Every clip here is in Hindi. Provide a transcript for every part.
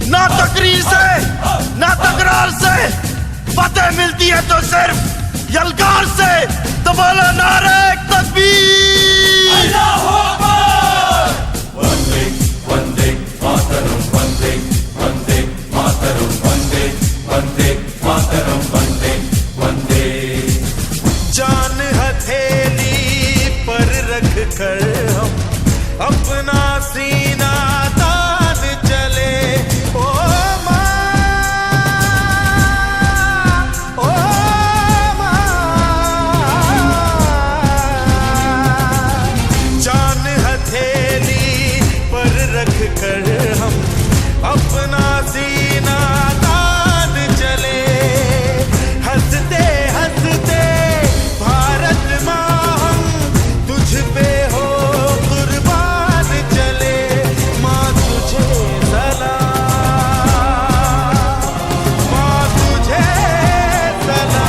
ना तकरीर से ना तकरार से फतेह मिलती है तो सिर्फ यलगार से। तो बोलो नारे तकबीर। अल्लाहू अकबर। वंदे वंदे मातरम, वंदे वंदे मातरम, वंदे वंदे मातरम, वंदे वंदे। जान हथेली पर रख कर हम अपना सीना तान चले। ओ माँ, ओ माँ, जान हथेली पर रख कर हम अपना सीना तान चले। हंसते हंसते भारत माँ हम तुझ पे हो कुर्बान चले। माँ तुझे सलाम, माँ तुझे सलाम।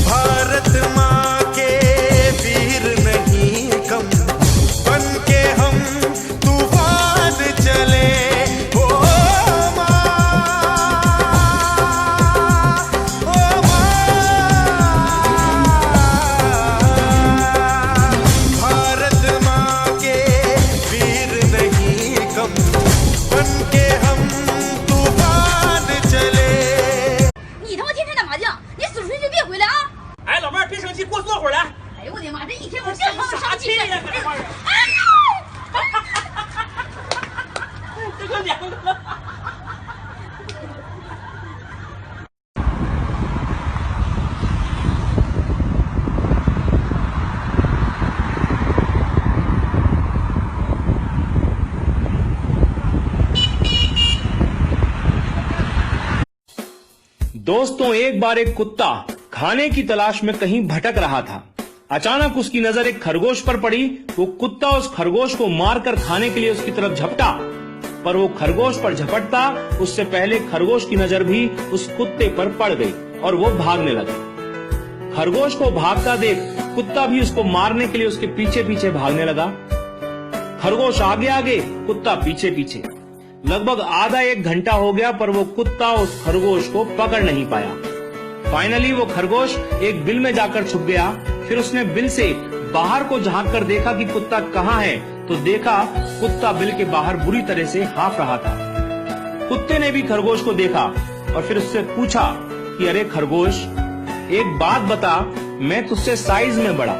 भारत माँ के वीर नहीं कम, बन के हम तूफान चले। ओ माँ, ओ माँ, भारत माँ के वीर नहीं कम, बन के हम तूफान चले।你他妈天天打麻将，你死出去就别回来啊！哎，老妹儿别生气，给我坐会儿来。哎呦我的妈，这一天我这么啥生气气呀？这玩意儿，这个娘的。दोस्तों, एक बार एक कुत्ता खाने की तलाश में कहीं भटक रहा था। अचानक उसकी नजर एक खरगोश पर पड़ी। वो कुत्ता उस खरगोश को मारकर खाने के लिए उसकी तरफ झपटा, पर वो खरगोश पर झपटता उससे पहले खरगोश की नजर भी उस कुत्ते पर पड़ गई और वो भागने लगा। खरगोश को भागता देख कुत्ता भी उसको मारने के लिए उसके पीछे पीछे भागने लगा। खरगोश आगे आगे, कुत्ता पीछे पीछे। लगभग आधा एक घंटा हो गया, पर वो कुत्ता उस खरगोश को पकड़ नहीं पाया। फाइनली वो खरगोश एक बिल में जाकर छुप गया। फिर उसने बिल से बाहर को झांक कर देखा कि कुत्ता कहाँ है, तो देखा कुत्ता बिल के बाहर बुरी तरह से हाँफ रहा था। कुत्ते ने भी खरगोश को देखा और फिर उससे पूछा कि अरे खरगोश, एक बात बता, मैं तुझसे साइज में बड़ा,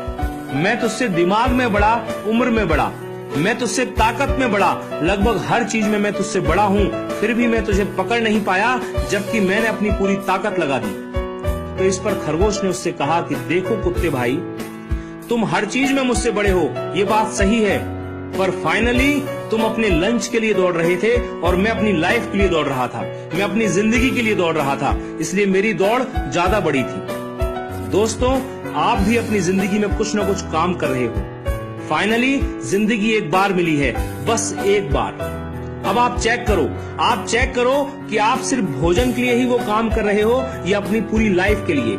मैं तुझसे दिमाग में बड़ा, उम्र में बड़ा, मैं तुझसे ताकत में बड़ा, लगभग हर चीज में मैं तुझसे बड़ा हूँ, फिर भी मैं तुझे पकड़ नहीं पाया, जबकि मैंने अपनी पूरी ताकत लगा दी। तो इस पर खरगोश ने उससे कहा कि देखो कुत्ते भाई, तुम हर चीज में मुझसे बड़े हो, ये बात सही है, पर फाइनली तुम अपने लंच के लिए दौड़ रहे थे और मैं अपनी लाइफ के लिए दौड़ रहा था, मैं अपनी जिंदगी के लिए दौड़ रहा था, इसलिए मेरी दौड़ ज्यादा बड़ी थी। दोस्तों, आप भी अपनी जिंदगी में कुछ न कुछ काम कर रहे हो। फाइनली जिंदगी एक बार मिली है, बस एक बार। अब आप चेक करो कि आप सिर्फ भोजन के लिए ही वो काम कर रहे हो या अपनी पूरी लाइफ के लिए।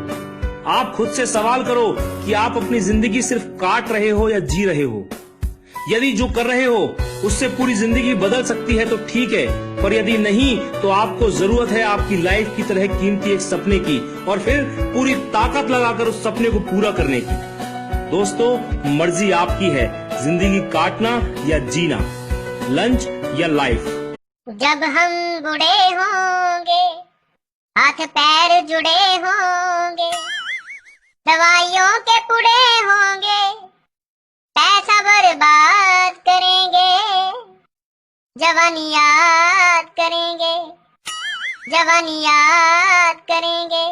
आप खुद से सवाल करो कि आप अपनी जिंदगी सिर्फ काट रहे हो या जी रहे हो। यदि जो कर रहे हो उससे पूरी जिंदगी बदल सकती है तो ठीक है, पर यदि नहीं तो आपको जरूरत है आपकी लाइफ की तरह कीमती एक सपने की, और फिर पूरी ताकत लगाकर उस सपने को पूरा करने की। दोस्तों, मर्जी आपकी है, जिंदगी काटना या जीना, लंच या लाइफ। जब हम बूढ़े होंगे हाथ पैर जुड़े होंगे, दवाइयों के पुड़े होंगे, पैसा बर्बाद करेंगे, जवानी याद करेंगे, जवानी याद करेंगे।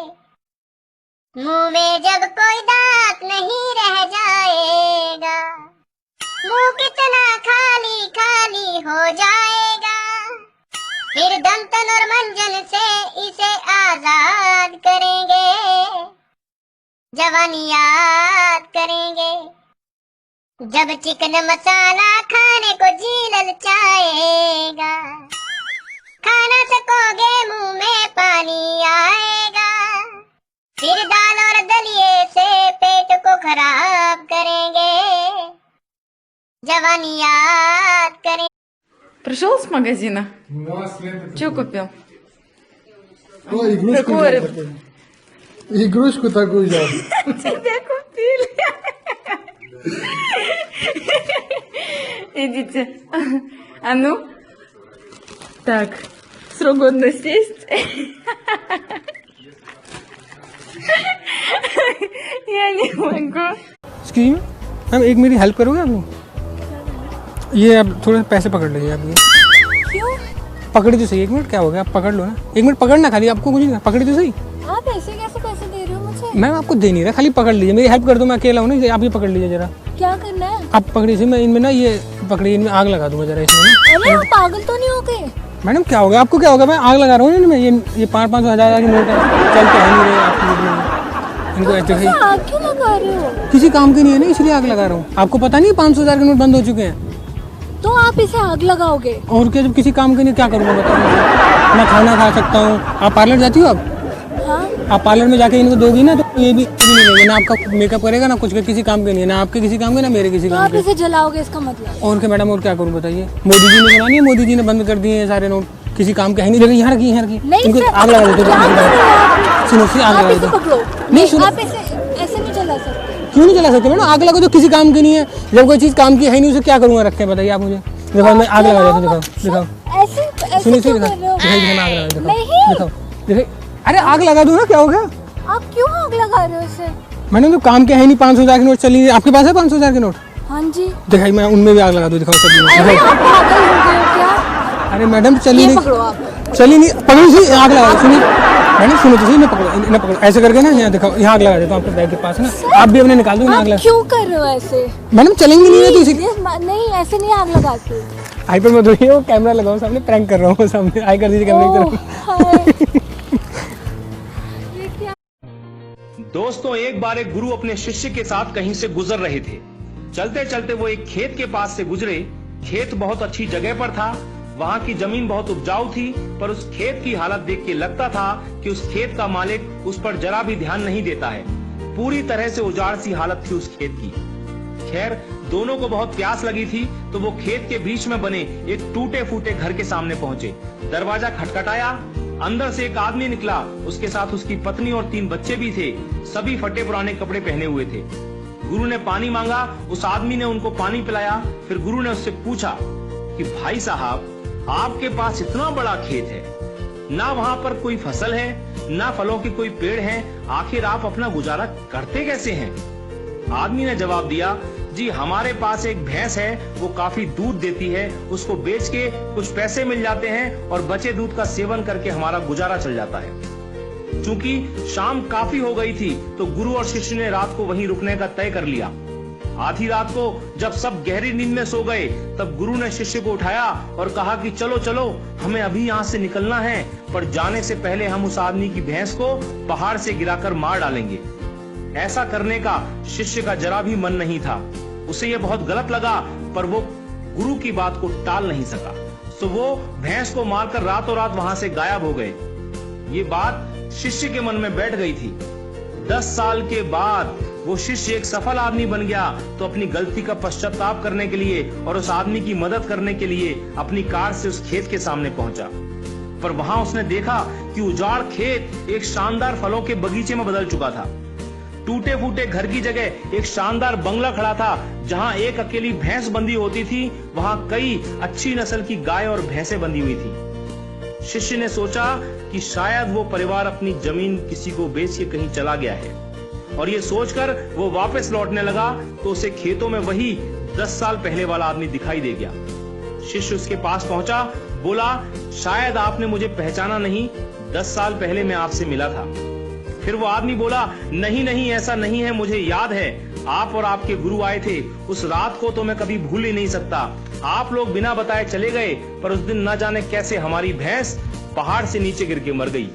मुंह में जब कोई दांत नहीं रह जाएगा, मुंह कितना खाली खाली हो जाएगा। फिर दम तन और मंजन से इसे आजाद करेंगे, जवानी याद करेंगे। जब चिकन मसाला खाने को जी ललचाएगा, खा ना सकोगे मुंह में पानी आएगा। फिर दाल और दलिए से पेट को खराब करेंगे, जवानी याद करेंगे। Пришел с магазина? Что купил? Ой, игрушку Какую взял рыбу? такую. Игрушку такую взял. Тебе купили. Идите. А ну. Так. Срок годности есть? Я не могу. एक्सक्यूज मी मैम, एक मेरी हेल्प करोगे आप? ये आप थोड़े पैसे पकड़ लीजिए आप। ये क्यों? पकड़ी तो सही, 1 मिनट क्या हो गया, आप पकड़ लो ना। 1 मिनट पकड़ना खाली, आपको कुछ नहीं, पकड़ी तो सही। आप ऐसे कैसे पैसे दे रहे हो मुझे? मैम आपको दे नहीं रहा, खाली पकड़ लीजिए, मेरी हेल्प कर दो, मैं अकेला हूँ ना, आप ये पकड़ लीजिए जरा। क्या करना है? आप पकड़िए, मैं इनमें ना ये पकड़िए, इनमें आग लगा दूंगा जरा इसमें ना। अरे आप पागल तो नहीं हो गए? मैडम क्या हो गया आपको, क्या होगा? मैं आग लगा रहा हूँ इनमें, ये 500-500 हज़ार के नोट है, चलते हैं नहीं रहे आपको, इनको ऐसे ही आग क्यों लगा रहे हो? किसी काम के नहीं है ना, इसलिए आग लगा रहा हूँ। आपको पता नहीं 500 हज़ार के नोट बंद हो चुके हैं? तो आप इसे आग लगाओगे? और क्या, जब किसी काम के नहीं क्या करूँगा बताओ। मैं खाना खा सकता हूँ। आप पार्लर जाती हो? हाँ? आप पार्लर में जाके इनको दोगी ना, तो ये भी नहीं लेंगे ना, आपका मेकअप करेगा ना कुछ, किसी काम के नहीं है ना, आपके किसी काम के ना मेरे किसी तो काम आप के। इसे जलाओगे इसका मतलब? और क्या मैडम, और क्या करूँ बताइए? मोदी जी ने बनानी है, मोदी जी ने बंद कर दिए हैं सारे नोट, किसी काम के है नहीं। देखिए यहाँ रखी, यहाँ रखी, नहीं इनको सर, आग लगा देते। क्या कर रहे हो आप? सुनो सी, आग आप लगा इसे देते। पकड़ो। नहीं सुनो, आप इसे ऐसे नहीं जला सकते। क्यों नहीं जला सकते मैडम? आग लगा तो किसी काम की नहीं है, जब कोई चीज़ काम की है नहीं, उसे क्या करूँगा रख के, बताइए आप मुझे। देखो मैं आग लगा देता हूँ, दिखाओ दिखाओ, ऐसे ऐसे सुनिए क्यों दिखाओ, कर रहे हो? दिखाइए मैं आग लगा देता हूँ, नहीं। दिखाओ दिखाइए। अरे आग लगा दूँ ना, क्या हो गया? आप क्यों आग लगा रहे हो इसे? मैडम तो काम के है नहीं, 500 हज़ार के नोट चली, आपके पास है 500 हज़ार के नोट? हाँ जी। दिखाई, मैं उनमें भी आग लगा दूँ, दिखाओ सभी में, अरे दिखाओ। आप पागल हो गए हो क्या? अरे मैडम चली ये नहीं, पकड़ो आप। चली नहीं, पकड़ी सी, आग लगा। सुनिए मैडम, सुनो तो सही, मैं पकड़ो, इन्हें पकड़ो ऐसे करके ना, यहाँ दिखाओ, यहाँ आग लगा देता हूँ आपके बैग के पास ना, आप भी अपने निकाल दो ना आग आप लगा। क्यों कर रहे हो ऐसे? मैडम चलेंगी नहीं है तो इसी नहीं, ऐसे नहीं आग लगाते। आई पर मत होइए, वो कैमरा लगाओ सामने, प्रैंक कर रहा हूँ सामने, आई कर दीजिए कैमरे की तरफ। हाय। दोस्तों, एक बार एक गुरु अपने शिष्य के साथ कहीं से गुजर रहे थे। चलते चलते वो एक खेत के पास से गुजरे। खेत बहुत अच्छी जगह पर था, वहां की जमीन बहुत उपजाऊ थी, पर उस खेत की हालत देख के लगता था कि उस खेत का मालिक उस पर जरा भी ध्यान नहीं देता है। पूरी तरह से उजाड़ सी हालत थी उस खेत की। खैर, दोनों को बहुत प्यास लगी थी, तो वो खेत के बीच में बने एक टूटे फूटे घर के सामने पहुंचे। दरवाजा खटखटाया, अंदर से एक आदमी निकला, उसके साथ उसकी पत्नी और 3 बच्चे भी थे। सभी फटे पुराने कपड़े पहने हुए थे। गुरु ने पानी मांगा, उस आदमी ने उनको पानी पिलाया। फिर गुरु ने उससे पूछा कि भाई साहब, आपके पास इतना बड़ा खेत है, ना वहाँ पर कोई फसल है, ना फलों के कोई पेड़ हैं, आखिर आप अपना गुजारा करते कैसे हैं? आदमी ने जवाब दिया, जी हमारे पास एक भैंस है, वो काफी दूध देती है, उसको बेच के कुछ पैसे मिल जाते हैं और बचे दूध का सेवन करके हमारा गुजारा चल जाता है। चूंकि शाम काफी हो गई थी, तो गुरु और शिष्य ने रात को वहीं रुकने का तय कर लिया। आधी रात को जब सब गहरी नींद में सो गए, तब गुरु ने शिष्य को उठाया और कहा कि चलो चलो, हमें अभी यहाँ से निकलना है, पर जाने से पहले हम उस आदमी की भैंस को पहाड़ से गिराकर मार डालेंगे। ऐसा करने का शिष्य का जरा भी मन नहीं था। उसे यह बहुत गलत लगा, पर वो गुरु की बात को टाल नहीं सका। तो वो भैंस को मारकर रातों रात वहां से गायब हो गए। ये बात शिष्य के मन में बैठ गई थी। 10 साल के बाद वो शिष्य एक सफल आदमी बन गया, तो अपनी गलती का पश्चाताप करने के लिए और उस आदमी की मदद करने के लिए अपनी कार से उस खेत के सामने पहुंचा। पर वहां उसने देखा कि उजाड़ खेत एक शानदार फलों के बगीचे में बदल चुका था। टूटे फूटे घर की जगह एक शानदार बंगला खड़ा था। जहां एक अकेली भैंस बंधी होती थी, वहां कई अच्छी नस्ल की गाय और भैंसें बंधी हुई थी। शिष्य ने सोचा कि शायद वो परिवार अपनी जमीन किसी को बेच के कहीं चला गया है, और ये सोचकर वो वापस लौटने लगा तो उसे खेतों में वही 10 साल पहले वाला आदमी दिखाई दे गया। शिष्य उसके पास पहुंचा, बोला, शायद आपने मुझे पहचाना नहीं, 10 साल पहले मैं आपसे मिला था। फिर वो आदमी बोला, नहीं नहीं, ऐसा नहीं है, मुझे याद है, आप और आपके गुरु आए थे, उस रात को तो मैं कभी भूल ही नहीं सकता। आप लोग बिना बताए चले गए, पर उस दिन न जाने कैसे हमारी भैंस पहाड़ से नीचे गिर के मर गई।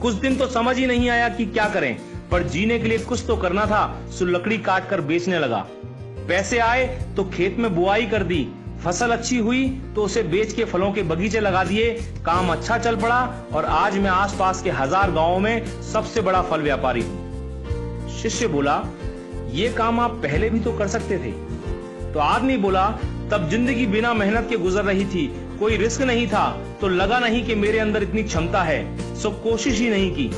कुछ दिन तो समझ ही नहीं आया कि क्या करें, पर जीने के लिए कुछ तो करना था, सो लकड़ी काट कर बेचने लगा। पैसे आए तो खेत में बुआई कर दी, फसल अच्छी हुई तो उसे बेच के फलों के बगीचे लगा दिए, काम अच्छा चल पड़ा और आज मैं आसपास के 1000 गांवों में सबसे बड़ा फल व्यापारी हूँ। शिष्य बोला, ये काम आप पहले भी तो कर सकते थे। तो आदमी बोला, तब जिंदगी बिना मेहनत के गुजर रही थी, कोई रिस्क नहीं था, तो लगा नहीं कि मेरे अंदर इतनी क्षमता है, सो कोशिश ही नहीं की।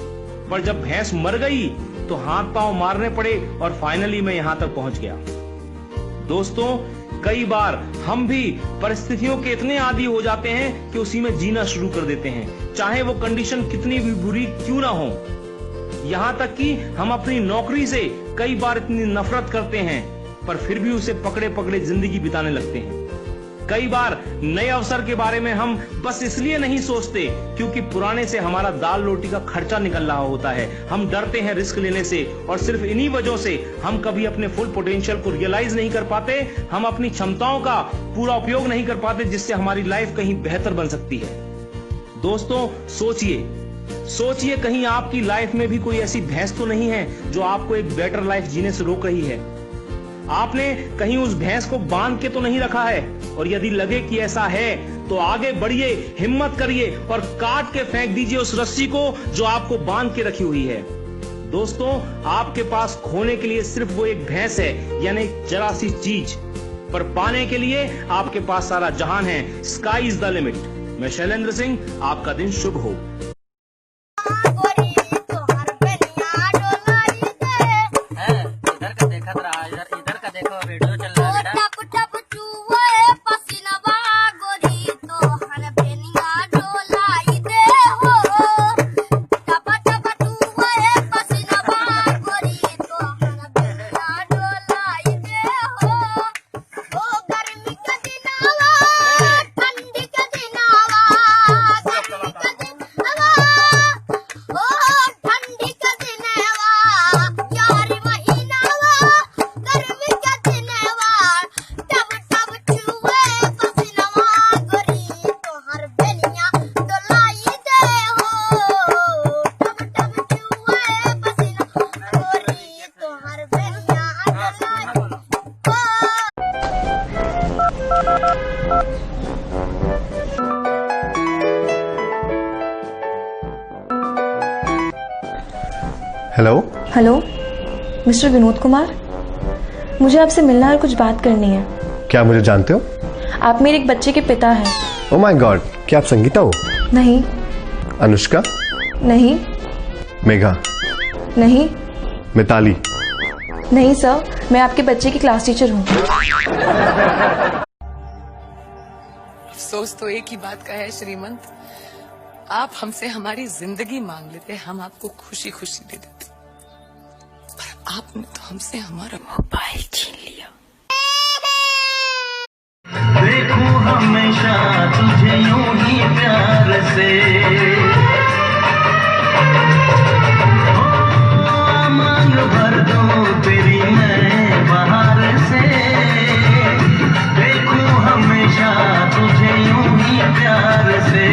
पर जब भैंस मर गई तो हाथ पांव मारने पड़े और फाइनली मैं यहाँ तक पहुंच गया। दोस्तों, कई बार हम भी परिस्थितियों के इतने आदी हो जाते हैं कि उसी में जीना शुरू कर देते हैं, चाहे वो कंडीशन कितनी भी बुरी क्यों ना हो। यहाँ तक कि हम अपनी नौकरी से कई बार इतनी नफरत करते हैं, पर फिर भी उसे पकड़े पकड़े जिंदगी बिताने लगते हैं। कई बार नए अवसर के बारे में हम बस इसलिए नहीं सोचते क्योंकि पुराने से हमारा दाल रोटी का खर्चा निकल रहा होता है। हम डरते हैं रिस्क लेने से, और सिर्फ इन्हीं वजहों से हम कभी अपने फुल पोटेंशियल को रियलाइज नहीं कर पाते। हम अपनी क्षमताओं का पूरा उपयोग नहीं कर पाते, जिससे हमारी लाइफ कहीं बेहतर बन सकती है। दोस्तों, सोचिए कहीं आपकी लाइफ में भी कोई ऐसी भैंस तो नहीं है जो आपको एक बेटर लाइफ जीने से रोक रही है। आपने कहीं उस भैंस को बांध के तो नहीं रखा है, और यदि लगे कि ऐसा है तो आगे बढ़िए, हिम्मत करिए और काट के फेंक दीजिए उस रस्सी को जो आपको बांध के रखी हुई है। दोस्तों, आपके पास खोने के लिए सिर्फ वो एक भैंस है, यानी जरा सी चीज, पर पाने के लिए आपके पास सारा जहान है। Sky is the limit. मैं शैलेंद्र सिंह, आपका दिन शुभ हो। Hello hello, mister Vinod Kumar, मुझे आपसे मिलना और कुछ बात करनी है। क्या मुझे जानते हो? आप मेरे एक बच्चे के पिता हैं। ओह माय गॉड, क्या आप संगीता हो? नहीं। अनुष्का? नहीं। मेघा? नहीं। मिताली? नहीं सर, मैं आपके बच्चे की क्लास टीचर हूँ। अफसोस तो एक ही बात का है श्रीमंत, आप हमसे हमारी जिंदगी मांग लेते, हम आपको खुशी खुशी दे देते, पर आपने तो हमसे हमारा मोबाइल छीन लिया। देखूं हमेशा तुझे यूं ही प्यार से, मांग भर दूं तेरी मैं बाहर से। देखूं हमेशा तुझे यूं ही प्यार से,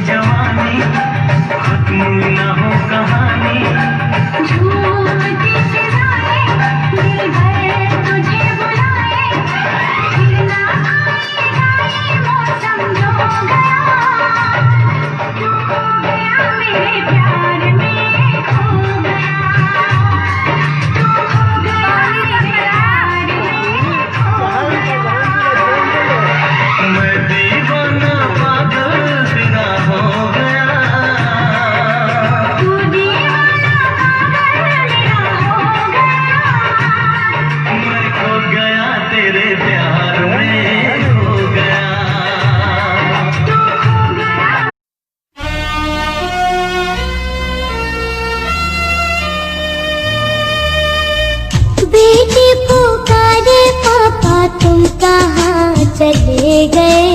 जवानी खत्म न हो चले गए।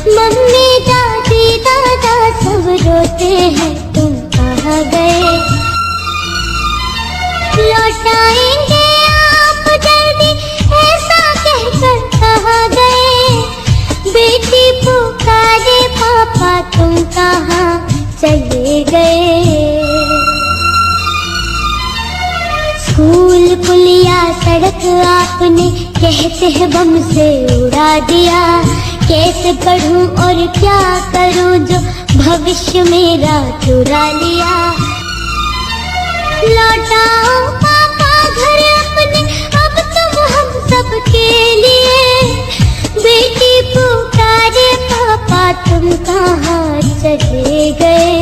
मम्मी दादी दादा सब रोते हैं तुम कहाँ गए। लौटाएंगे आप जल्दी ऐसा कहकर कहाँ गए। बेटी पुकारे पापा तुम कहाँ चले गए। स्कूल पुलिया सड़क आपने कहते हैं बम से उड़ा दिया। कैसे पढ़ूं और क्या करूं जो भविष्य मेरा चुरा लिया। लौटाओ पापा घर अपने अब तुम हम सब के लिए। बेटी पुकारे पापा तुम कहाँ चले गए।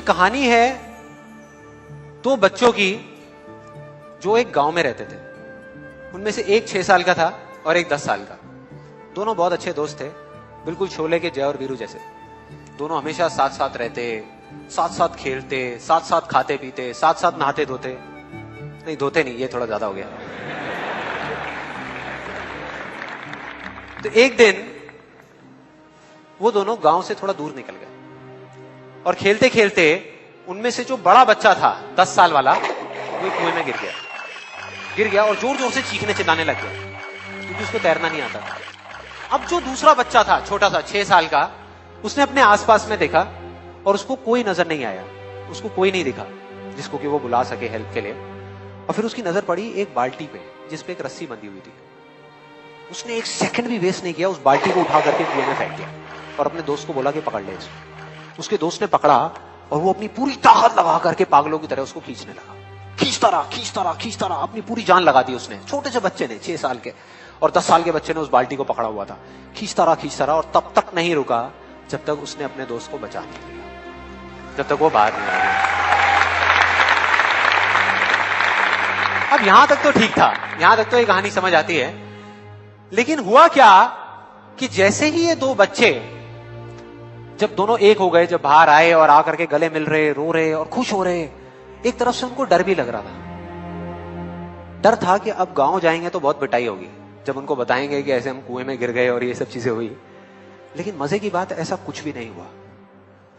कहानी है दो बच्चों की जो एक गांव में रहते थे। उनमें से एक 6 साल का था और एक 10 साल का। दोनों बहुत अच्छे दोस्त थे, बिल्कुल शोले के जय और वीरू जैसे। दोनों हमेशा साथ साथ रहते, साथ साथ खेलते, साथ साथ खाते पीते, साथ साथ नहाते धोते। नहीं धोते नहीं, ये थोड़ा ज्यादा हो गया। तो एक दिन वो दोनों गांव से थोड़ा दूर निकल गए और खेलते खेलते उनमें से जो बड़ा बच्चा था 10 साल वाला, वो कुएं में गिर गया और जोर जोर से चीखने चिल्लाने लग गया क्योंकि उसको तैरना नहीं आता था। अब जो दूसरा बच्चा था छोटा सा 6 साल का, उसने अपने आसपास में देखा और उसको कोई नजर नहीं आया, उसको कोई नहीं दिखा जिसको कि वो बुला सके हेल्प के लिए। और फिर उसकी नजर पड़ी एक बाल्टी पे जिसपे एक रस्सी बंधी हुई थी। उसने एक सेकंड भी वेस्ट नहीं किया, उस बाल्टी को उठा करके कुएं में फेंक दिया और अपने दोस्त को बोला कि पकड़ ले इसको। उसके दोस्त ने पकड़ा और वो अपनी पूरी ताकत लगा करके पागलों की तरह उसको खींचने लगा। खींचता रहा, अपनी पूरी जान लगा दी उसने। छोटे से बच्चे ने, 6 साल के और 10 साल के बच्चे ने उस बाल्टी को पकड़ा हुआ था। खींचता रहा और तब तक नहीं रुका जब तक उसने अपने दोस्त को बचा नहीं लिया, जब तक वो बाहर नहीं आ गया। अब यहां तक तो ठीक था, यहां तक तो ये कहानी समझ आती है। लेकिन हुआ क्या कि जैसे ही ये दो बच्चे जब दोनों एक हो गए, जब बाहर आए और आकर के गले मिल रहे, रो रहे और खुश हो रहे, एक तरफ से उनको डर भी लग रहा था। डर था कि अब गांव जाएंगे तो बहुत पिटाई होगी जब उनको बताएंगे कि ऐसे हम कुएं में गिर गए और ये सब चीजें हुई। लेकिन मजे की बात, ऐसा कुछ भी नहीं हुआ।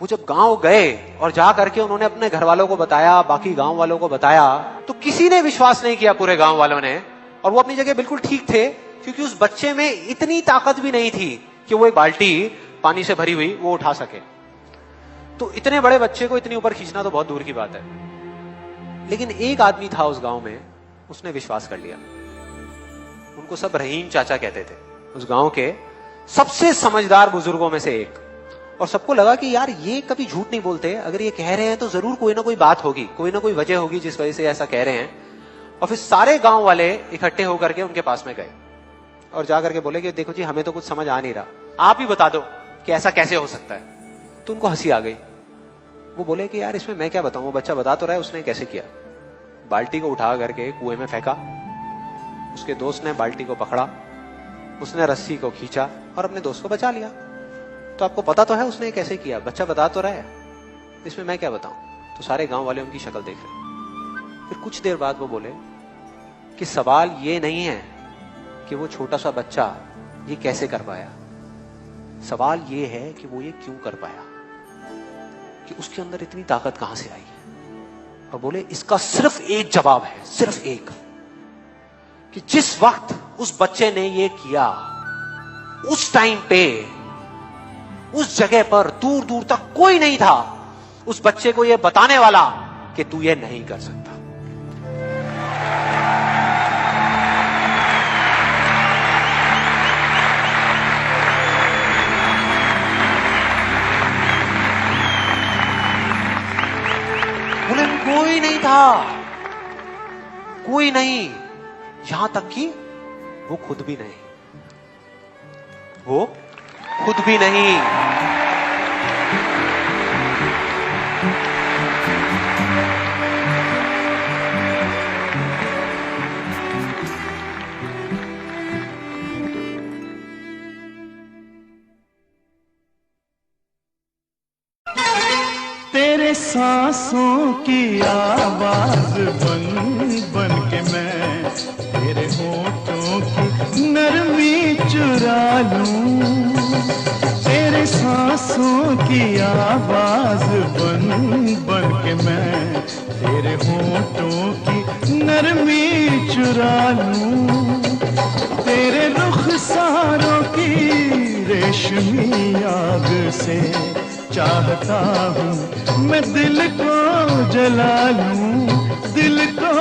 वो जब गांव गए और जा करके उन्होंने अपने घर वालों को बताया, बाकी गांव वालों को बताया, तो किसी ने विश्वास नहीं किया, पूरे गांव वालों ने। और वो अपनी जगह बिल्कुल ठीक थे क्योंकि उस बच्चे में इतनी ताकत भी नहीं थी कि वो एक बाल्टी पानी से भरी हुई वो उठा सके। तो इतने बड़े बच्चे को इतनी ऊपर खींचना तो बहुत दूर की बात है। लेकिन एक आदमी था उस गांव में, उसने विश्वास कर लिया। उनको सब रहीम चाचा कहते थे, उस गांव के सबसे समझदार बुजुर्गों में से एक। और सबको लगा कि यार ये कभी झूठ नहीं बोलते, अगर ये कह रहे हैं तो जरूर कोई ना कोई बात होगी, कोई ना कोई वजह होगी जिस वजह से ऐसा कह रहे हैं। और फिर सारे गांव वाले इकट्ठे होकर के उनके पास में गए और जाकर के बोले कि देखो जी, हमें तो कुछ समझ आ नहीं रहा, आप ही बता दो कि ऐसा कैसे हो सकता है। तो उनको हंसी आ गई। वो बोले कि यार इसमें मैं क्या बताऊं, वो बच्चा बता तो रहा है उसने कैसे किया। बाल्टी को उठा करके कुएं में फेंका, उसके दोस्त ने बाल्टी को पकड़ा, उसने रस्सी को खींचा और अपने दोस्त को बचा लिया। तो आपको पता तो है उसने कैसे किया, बच्चा बता तो रहा है, इसमें मैं क्या बताऊं। तो सारे गांव वाले उनकी शक्ल देख रहे। फिर कुछ देर बाद वो बोले कि सवाल ये नहीं है कि वो छोटा सा बच्चा ये कैसे कर पाया, सवाल ये है कि वो ये क्यों कर पाया, कि उसके अंदर इतनी ताकत कहां से आई। और बोले इसका सिर्फ एक जवाब है, सिर्फ एक, कि जिस वक्त उस बच्चे ने ये किया, उस टाइम पे उस जगह पर दूर दूर तक कोई नहीं था उस बच्चे को ये बताने वाला कि तू ये नहीं कर सकता। बोले कोई नहीं था, कोई नहीं, यहां तक कि वो खुद भी नहीं, वो खुद भी नहीं। तेरे सांसों की आवाज बन बन के मैं तेरे होठों की नरमी चुरा लूं। तेरे सांसों की आवाज बन बन के मैं तेरे होठों की नरमी चुरा लूं। तेरे रुखसारों की रेशमी आग से चाहता हूँ मैं दिल को जला लूं, दिल को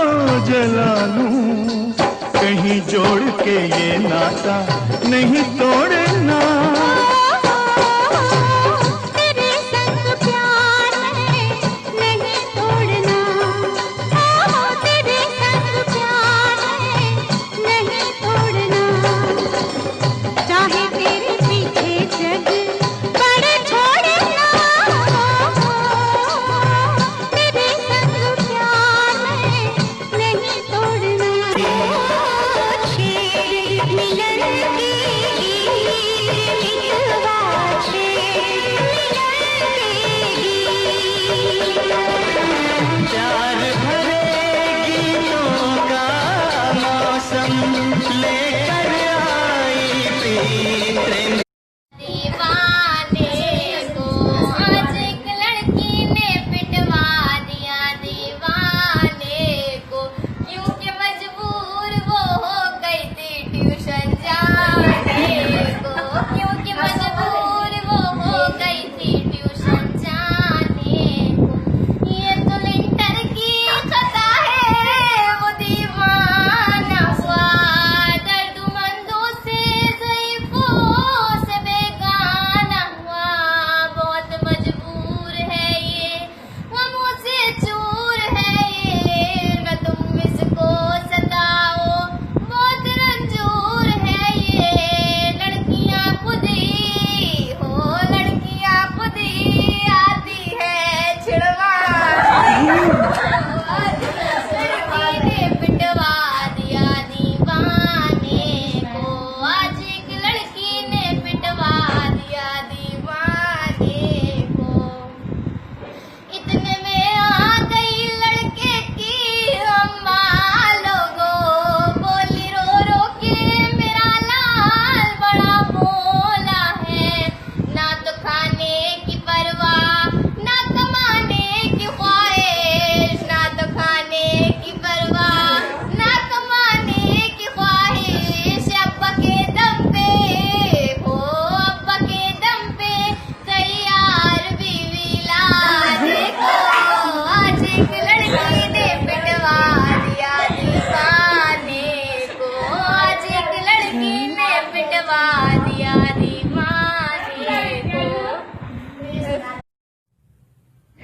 जला लूं। कहीं जोड़ के ये नाता नहीं तोड़ना। तेरे संग प्यार है नहीं तोड़ना, तेरे संग प्यार है नहीं तोड़ना। चाहे तेरे पीछे जग बड़े छोड़ना, तेरे संग प्यार है नहीं तोड़ना। मिलन की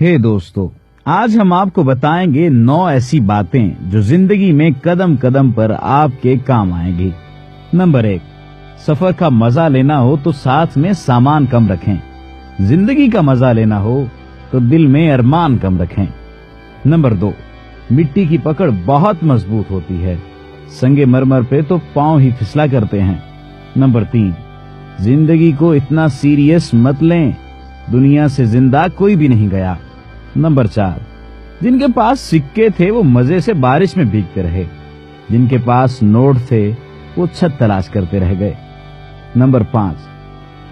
हे दोस्तों, आज हम आपको बताएंगे 9 ऐसी बातें जो जिंदगी में कदम कदम पर आपके काम आएंगी। नंबर 1, सफर का मजा लेना हो तो साथ में सामान कम रखें। जिंदगी का मजा लेना हो तो दिल में अरमान कम रखें। नंबर 2, मिट्टी की पकड़ बहुत मजबूत होती है, संगे मरमर पे तो पांव ही फिसला करते हैं। नंबर 3, जिंदगी को इतना सीरियस मत लें, दुनिया से जिंदा कोई भी नहीं गया। नंबर 4, जिनके पास सिक्के थे वो मजे से बारिश में भीगते रहे, जिनके पास नोट थे वो छत तलाश करते रह गए। नंबर 5,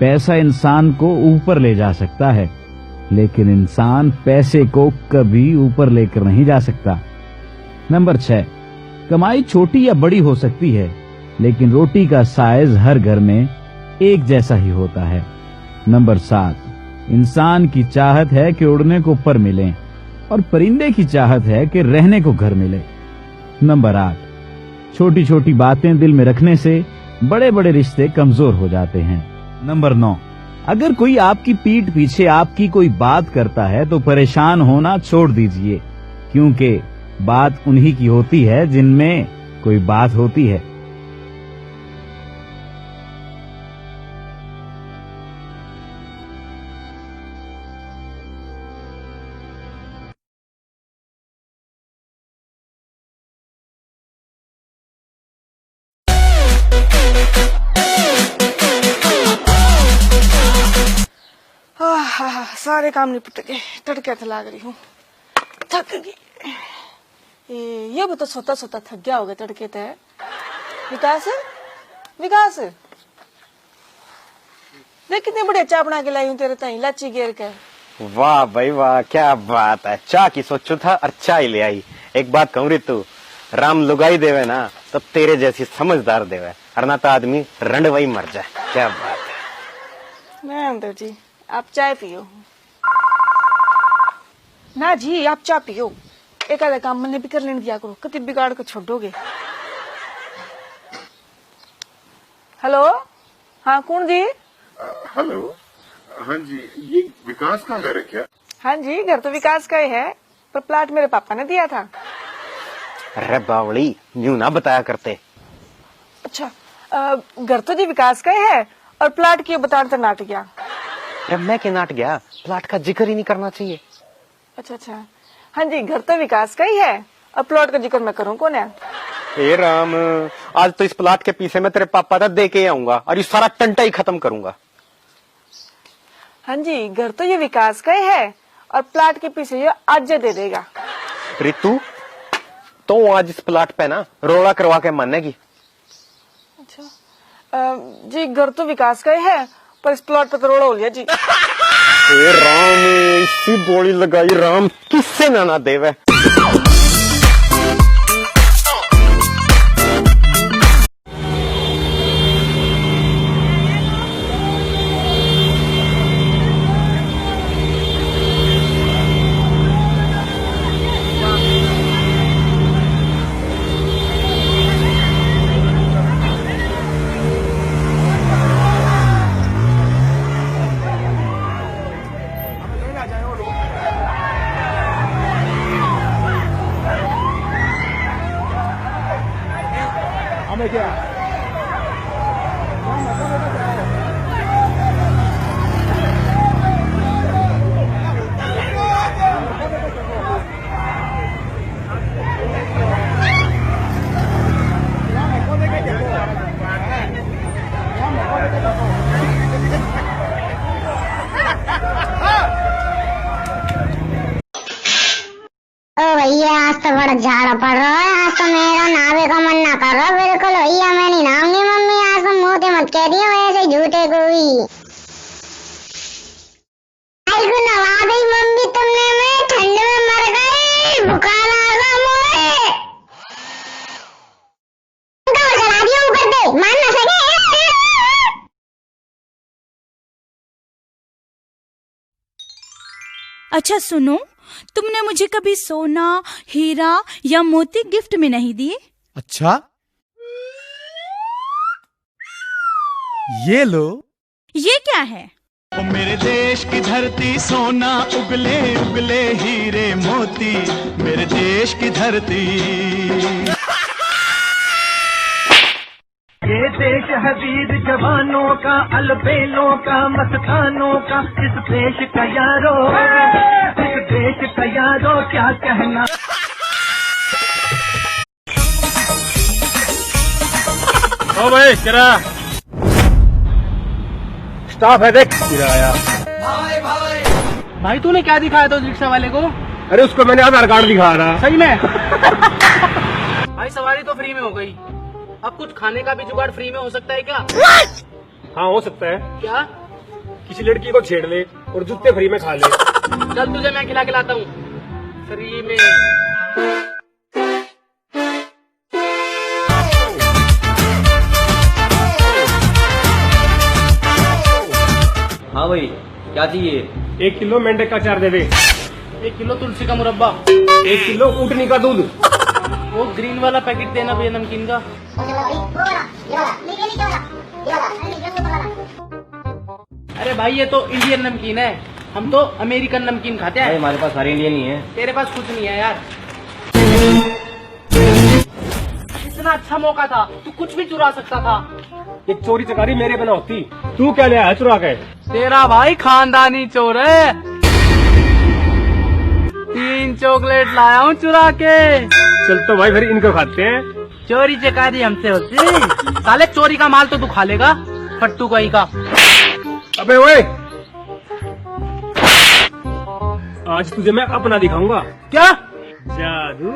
पैसा इंसान को ऊपर ले जा सकता है, लेकिन इंसान पैसे को कभी ऊपर लेकर नहीं जा सकता। नंबर 6, कमाई छोटी या बड़ी हो सकती है, लेकिन रोटी का साइज हर घर में एक जैसा ही होता है। नंबर 7, इंसान की चाहत है कि उड़ने को पर मिले और परिंदे की चाहत है कि रहने को घर मिले। नंबर 8, छोटी छोटी बातें दिल में रखने से बड़े बड़े रिश्ते कमजोर हो जाते हैं। नंबर 9, अगर कोई आपकी पीठ पीछे आपकी कोई बात करता है तो परेशान होना छोड़ दीजिए, क्योंकि बात उन्हीं की होती है जिनमें कोई बात होती है। सारे काम निपट गए, तड़के थे लाग रही हूँ, थक गई। ये भी तो सोता सोता थक गया होगा तड़के थे। विकास विकास देख कितनी बढ़िया चाय बना के लाई हूँ तेरे ताई, लाची घेर के। वाह भाई वाह, क्या बात है। चाय की सोचू था और चाय ले आई। एक बात कहूँ तू, राम लुगाई देवे ना तो तेरे जैसी समझदार देवे, वरना तो आदमी रंडवाई मर जाए। क्या बात है। मैं अंदर जी, आप चाय पियो ना जी, आप चाय पियो। एक आधा काम मैंने भी कर लेने दिया करो, कति बिगाड़ को छोड़ोगे। हेलो, हाँ कौन जी? हेलो, हाँ जी, ये विकास का घर है क्या? हाँ जी, घर तो विकास का ही है, पर प्लाट मेरे पापा ने दिया था। अरे बावली, यूं ना बताया करते। अच्छा, घर तो जी विकास का ही है और प्लाट की बताने तो नाट गया। अरे मैं क्या नाट गया, प्लाट का जिक्र ही नहीं करना चाहिए। अच्छा अच्छा, हाँ जी, घर तो विकास का ही है और प्लॉट का जिक्र मैं करूँ कौन है? हे राम, आज तो इस प्लाट के पीछे मैं तेरे पापा तक दे के आऊंगा और ये सारा टंटा ही खत्म करूंगा। हाँ जी, घर तो ये विकास का ही है और प्लाट के पीछे ये आज दे देगा। रितु, तो आज इस प्लाट पे ना रोड़ा करवा के मानेगी। अच्छा जी, घर तो विकास का ही है पर इस प्लॉट पे तो रोड़ा हो लिया जी। हे राम, इसी बोली लगाई राम, किससे ना देवे। भैया आज तो बड़ा झाड़ा पड़ रहा है, आज तो मेरा नहावे का मन ना कर रहा बिल्कुल। भैया मैं नहीं नहाऊंगी मम्मी, आज तुम मोटे मत कह दियो ऐसे झूठे कोई। नवा दी मम्मी तुमने, मैं ठंड में मर गई, बुखार आ गया मुझे। चला दिया ऊपर से, मान ना सके। अच्छा सुनो, तुमने मुझे कभी सोना, हीरा या मोती गिफ्ट में नहीं दिए। अच्छा, ये लो। ये क्या है? मेरे देश की धरती सोना उगले उगले हीरे मोती, मेरे देश की धरती। ये देश है वीर जवानों का, अलबेलों का, मस्तानों का। इस देश का यारो, इस देश का यारो क्या कहना। ओ भाई किरा स्टाफ है, देख किराया। भाई तूने क्या दिखाया था उस रिक्शा वाले को? अरे उसको मैंने आधार कार्ड दिखा रहा। सही में? भाई सवारी तो फ्री में हो गई, अब कुछ खाने का भी जुगाड़ फ्री में हो सकता है क्या? हाँ हो सकता है। क्या? किसी लड़की को छेड़ ले और जूते फ्री में खा ले। चल तुझे मैं खिला के लाता हूँ फ्री में। हाँ भाई क्या चाहिए? 1 किलो मेंढक का अचार दे दे। 1 किलो तुलसी का मुरब्बा। 1 किलो ऊँटनी का दूध। वो ग्रीन वाला पैकेट देना भैया नमकीन का। अरे भाई ये तो इंडियन नमकीन है, हम तो अमेरिकन नमकीन खाते हैं। हमारे पास सारे इंडियन ही है। तेरे पास कुछ नहीं है यार। इतना अच्छा मौका था, तू कुछ भी चुरा सकता था। ये चोरी चकारी मेरे बिना होती। तू क्या ले आया चुरा के? तेरा भाई खानदानी चोर है। 3 चॉकलेट लाया हूँ चुरा के। चल तो भाई फिर इनको खाते हैं। चोरी चकारी हमसे होती, साले चोरी का माल तो तू खा लेगा, फट्टू कहीं का। अबे ओए, आज तुझे मैं अपना दिखाऊंगा। क्या? जादू।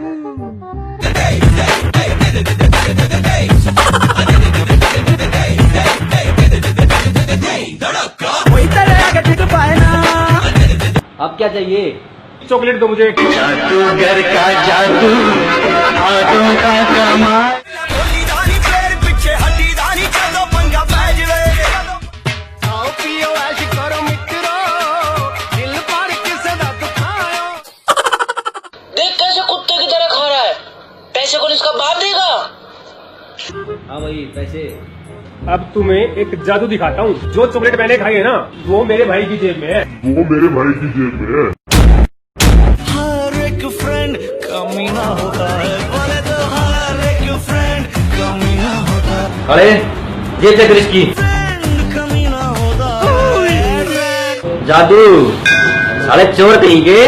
अब क्या चाहिए? चॉकलेट दो मुझे। जादूगर का जादू, हाथों का कमाल। आओ पियो ऐश करो मित्रों, दिल पर किसे दा दुखायो। देख कैसे कुत्ते की तरह खा रहा है, पैसे कौन इसका बाप देगा? हाँ भाई पैसे। अब तुम्हें एक जादू दिखाता हूँ। जो चॉकलेट मैंने खाई है ना, वो मेरे भाई की जेब में है। वो मेरे भाई की जेब में है। हर एक फ्रेंड कमीना होता है, बोले तो हर एक फ्रेंड कमीना होता है। अरे ये चेक इसकी कमीना होता है। जादू साले चोर कहीं के।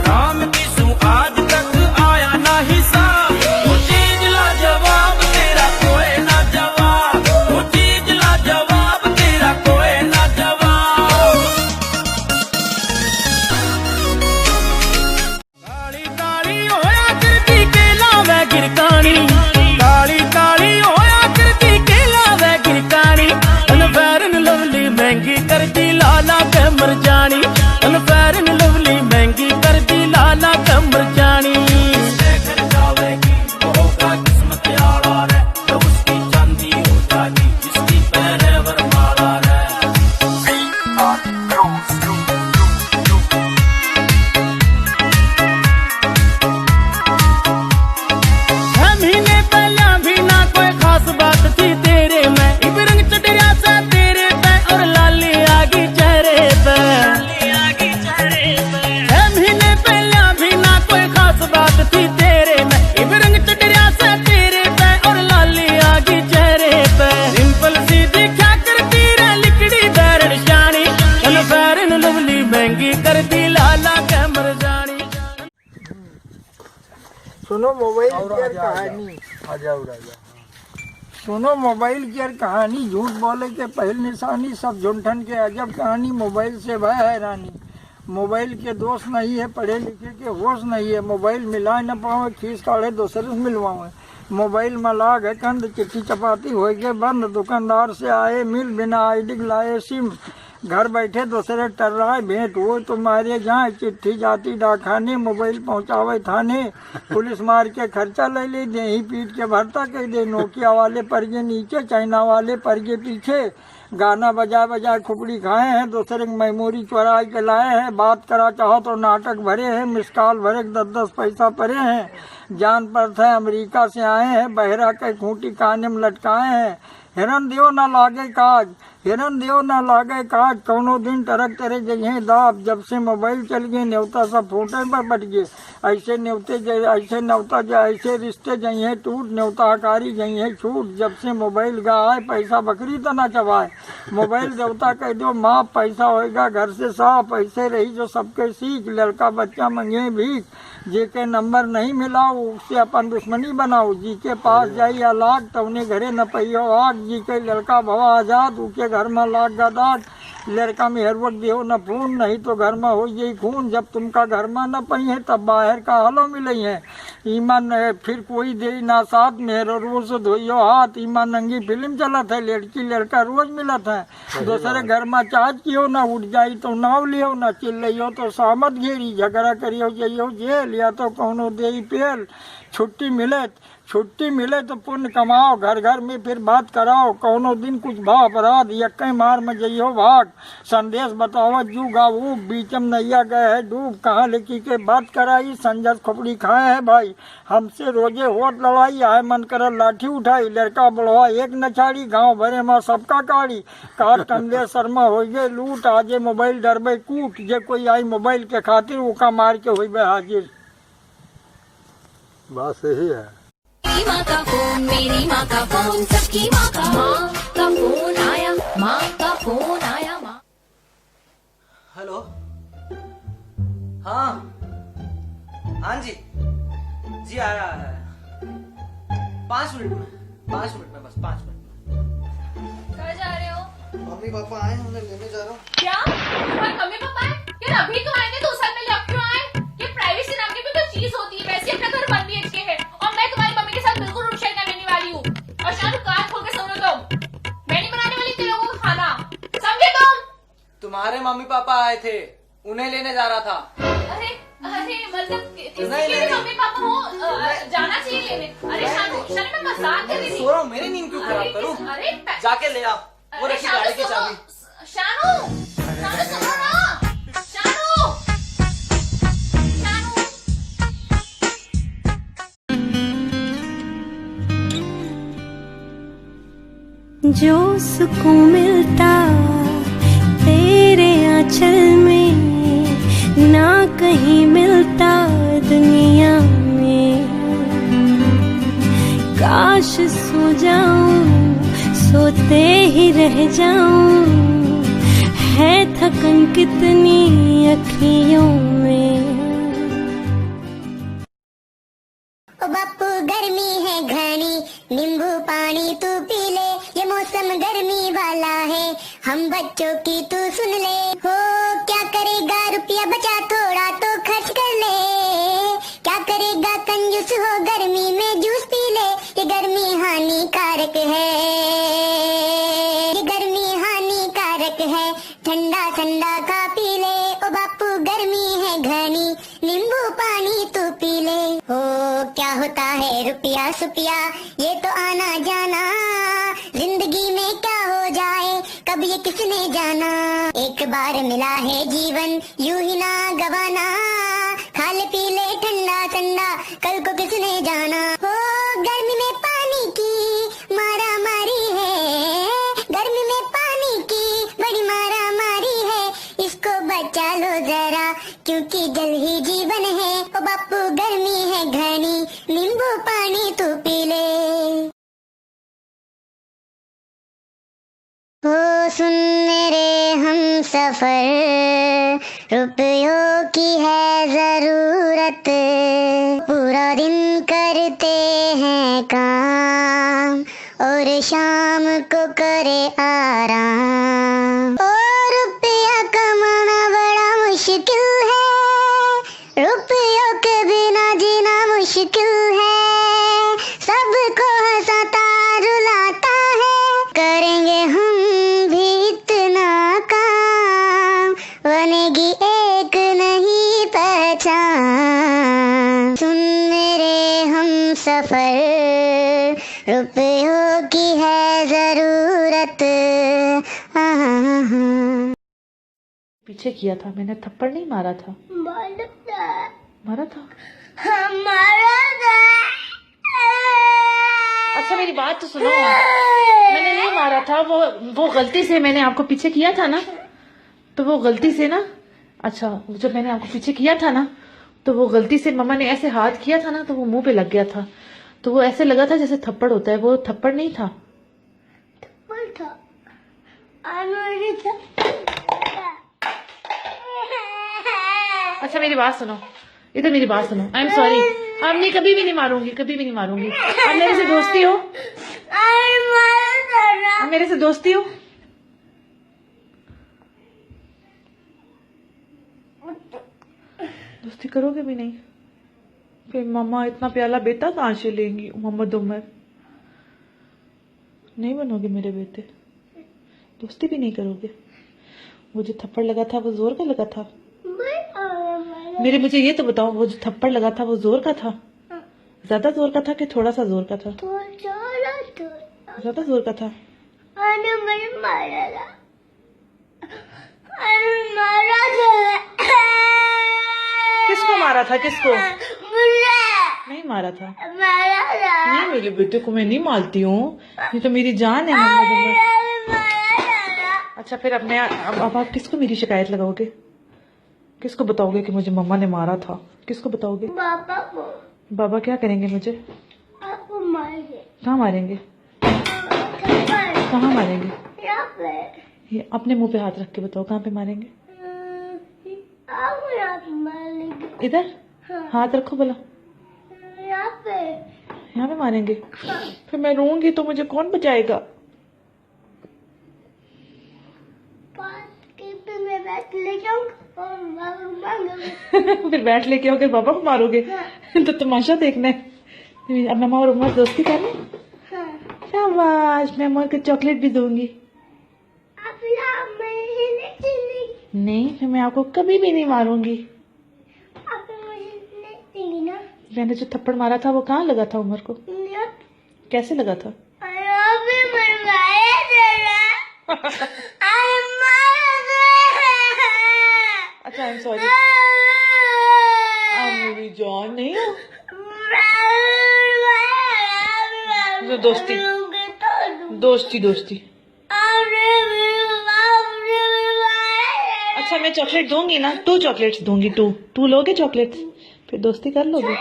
राम किसू आज तक आया ना हिसाब, वो चीज ला जवाब तेरा कोई ना जवाब, वो चीज ला जवाब तेरा कोई ना जवाब। काली काली होया करती के लावे गिरकानी, काली काली होया करती के लावे गिरकानी। अनफेरन लवली महंगी करती लाला के मर जानी, अनफेरन लवली महंगी करती लाला के मर जानी। जावेगी वो होगा किस्मत आला रे, जब उसकी चांदी हो जाती जिसकी पहने वरमाला रे। महीने पहला भी ना कोई खास बात थी तेरे में, इब रंग चढ़िया सा तेरे पे और लाली आगी चेहरे पे। 6 महीने पहला भी ना कोई खास बात थी तेरे में, इब रंग चढ़िया सा तेरे पे और लाली आगी चेहरे पे। सिंपल सीधी क्या करती रे लिकड़ी बैरन शानी, अनफेरन लवली महंगी करती लाला के मर जानी। सुनो मोबाइल की यार कहानी। सुनो मोबाइल की यार कहानी। झूठ बोले के पहल निशानी, सब झुंठन के अजब कहानी। मोबाइल से वह हैरानी, मोबाइल के दोस्त नहीं है, पढ़े लिखे के होश नहीं है। मोबाइल मिला न पावे, खींच काढ़े दूसरे से मिलवावे। मोबाइल में लाग है कंद, चिट्ठी चपाती हो के बंद। दुकानदार से आए मिल, बिना आईडी लाए सिम। घर बैठे दूसरे टर रहा है भेंट हो तुम्हारे जहाँ। चिट्ठी जाती डाकखाने, मोबाइल पहुँचावे थाने। पुलिस मार के खर्चा ले ली, दे ही पीट के भरता कह दे। नोकिया वाले परगे नीचे, चाइना वाले परगे पीछे। गाना बजा बजा खुपड़ी खाए हैं, दूसरे मेमोरी चुरा के लाए हैं। बात करा चाहो तो नाटक भरे हैं, मिसकाल भरे 10-10 पैसा परे हैं। जान पर थे अमेरिका से आए हैं, बहरा के खूंटी काने में लटकाए हैं। हिरन देव न लागे काज, हिरन देव न लागे काज, कौनो दिन टरक तेरे जगह दाब। जब से मोबाइल चल गए न्योता सब फोटे पर बट गए, ऐसे न्योता ऐसे रिश्ते जइए टूट, न्योता हकारी जइए छूट। जब से मोबाइल गा आए पैसा बकरी तो न चबाए, मोबाइल देवता कह दो माँ पैसा होएगा घर से साफ। ऐसे रही जो सबके सीख, लड़का बच्चा मंगे भीख, जी के नंबर नहीं मिलाओ उससे अपन दुश्मनी बनाओ। जी के पास जाई अलाग तो उन्हें घरे न पहियो आग, जी के लड़का भवा आजाद उनके घर में लाग गदाग। लड़का में हर वक्त देहो न खून, नहीं तो घर में हो यही खून। जब तुमका घर में न पही है तब बाहर का हालो मिलई है। ईमान है फिर कोई दे ना साथ में, रोज धोइयो हाथ। ईमान नंगी फिल्म चलत है, लड़की लड़का रोज मिलत है। दूसरे घर में चार्ज कियो ना, उठ जाई तो नाव लियो ना, चिल्लियो तो सामत घेरी। झगड़ा करियो जइयो जेल, या तो कौनो दे पेल। छुट्टी मिले तो पुण्य कमाओ, घर घर में फिर बात कराओ। कौनो दिन कुछ भाव अपराध यक्के मार में जइयो भाग। संदेश बताओ जू गाऊ, बीचम नैया गए है डूब। कहाँ लिखी के बात कराई, संजस खोपड़ी खाए है भाई। हमसे रोजे होत लड़ाई, आए मन कर लाठी उठाई। लड़का बढ़वा एक न छाड़ी, गाँव भरे में सबका काड़ी। कार कमले शर्मा हो गए लूट, आजे मोबाइल डरबे कूट। जे कोई आई मोबाइल के खातिर उका मार के हुई हाजिर। बात सही है। मेरी माँ का फोन, मेरी माँ का फोन, सबकी माँ का फोन आया, माँ का फोन आया। माँ हेलो, हाँ हाँ जी जी आ रहा है 5 मिनट में, 5 मिनट में, बस 5 मिनट में। कहाँ जा रहे हो? मम्मी पापा आए, उन्हें लेने जा रहा हूँ। क्या तुम्हारे मम्मी पापा है? यार अभी तो आए थे 2 साल पहले, अब क्यों आए? ये प्राइवेसी नाम की भी तो चीज होती है। वैसे अपना घर 1 BHK है और मैं तुम्हारी मम्मी के साथ बिल्कुल रूट शेयर करने वाली हूँ। और शाहरुख कान खोल के सुनो तुम, मैं नहीं बनाने वाली तेरे लोगों को खाना, समझे तुम? तुम्हारे मम्मी पापा आए थे, उन्हें लेने जा रहा था। अरे अरे मतलब किसी मम्मी पापा हो जाना चाहिए लेने। अरे शानू मैं मजाक कर रही थी। सो रहा हूँ, मेरी नींद क्यों खराब करूँ? अरे जाके ले आ वो रखी गाड़ी की चाबी। शानू सुनो ना, शानू। जो सुकून मिलता तेरे आंचल में, ना कहीं मिलता दुनिया में। काश सो जाऊं, सोते ही रह जाऊं, है थकन कितनी अखियों में। ओ बापू गर्मी है घनी, नींबू पानी तू पी ले, ये मौसम गर्मी वाला है, हम बच्चों की तू सुन ले। हो क्या करेगा रुपया बचा थोड़ा तो खर्च कर ले, क्या करेगा कंजूस हो गर्मी में जूस पी ले। ये गर्मी हानिकारक है, ये गर्मी हानिकारक है, ठंडा ठंडा का पी ले। ओ बापू गर्मी है घनी, नींबू पानी तू पी ले। हो क्या होता है रुपया सुपिया, ये तो आना जाना, जिंदगी में क्या हो जाए कब ये किसने जाना। एक बार मिला है जीवन यूं ही ना गवाना, खा ले पी ले ठंडा ठंडा कल को किसने जाना। हो गर्मी में पानी की मारा मारी है, गर्मी में पानी की बड़ी मारा मारी है, इसको बचा लो जरा क्योंकि जल ही जीवन है। ओ बापू गर्मी है घनी, नींबू पानी तू पी ले। हो सुन मेरे हम सफर, रुपयों की है जरूरत, पूरा दिन करते हैं काम और शाम को करे आराम। और रुपया कमाना बड़ा मुश्किल है, रुपयों के बिना जीना मुश्किल है, सबको हंसाता रुलाता है, करेंगे हम भी इतना काम, बनेगी एक नहीं पहचान। सुन मेरे हम सफर, रुपयों की है जरूरत। पीछे किया था मैंने, थप्पड़ नहीं मारा था। मारा था? हमारा अच्छा मेरी मेरी बात तो सुनो। मैंने नहीं मारा था, वो गलती से मैंने आपको पीछे किया था ना, तो वो गलती से ना, अच्छा जब मैंने आपको पीछे किया था ना, तो वो गलती से मम्मा ने ऐसे हाथ किया था ना, तो वो मुंह पे लग गया था, तो वो ऐसे लगा था जैसे थप्पड़ होता है, वो थप्पड़ नहीं था। अच्छा मेरी बात सुनो, इधर मेरी बात सुनो। आई एम सॉरी, अब नहीं, कभी भी नहीं मारूंगी, कभी भी नहीं मारूंगी। अब मेरे से दोस्ती हो, अब मेरे से दोस्ती हो। दोस्ती करोगे भी नहीं, फिर मम्मा इतना प्याला बेटा कहाँ से लेंगी? मोहम्मद उमर नहीं बनोगे मेरे बेटे, दोस्ती भी नहीं करोगे। वो जो थप्पड़ लगा था वो जोर का लगा था? मुझे ये तो बताओ, वो जो थप्पड़ लगा था वो जोर का था? ज्यादा जोर का था कि थोड़ा सा जोर का था? ज्यादा जोर का था। किसको मारा था? किसको नहीं मारा था? नहीं, मेरे बेटे को मैं नहीं मारती हूँ, ये तो मेरी जान है मोहम्मद उमर। अच्छा फिर अब आप किसको मेरी शिकायत लगाओगे? किसको बताओगे कि मुझे मम्मा ने मारा था? किसको बताओगे? बाबा को। बाबा क्या करेंगे मुझे? आपको मारेंगे। कहाँ मारेंगे? कहाँ मारेंगे? ये अपने मुंह पे हाथ रख के बताओ, कहाँ पे मारेंगे? इधर हाथ रखो भला, यहाँ पे मारेंगे। फिर मैं रोऊंगी तो मुझे कौन बचाएगा? फिर बैठ लेके आओगे, बाबा को मारोगे? तो तमाशा देखना है। अब मम्मा और उमर दोस्ती कर रहे? शाबाश, मैं उमर को चॉकलेट भी दूंगी। नहीं, फिर मैं आपको कभी भी नहीं मारूंगी। मैंने जो थप्पड़ मारा था वो कहाँ लगा था उमर को? कैसे लगा था? अच्छा आई एम सॉरी, मेरी जान नहीं हो। दोस्ती दोस्ती दोस्ती। अच्छा मैं चॉकलेट दूंगी ना, 2 चॉकलेट्स दूंगी, 2 लोगे चॉकलेट्स, फिर दोस्ती कर लोगे?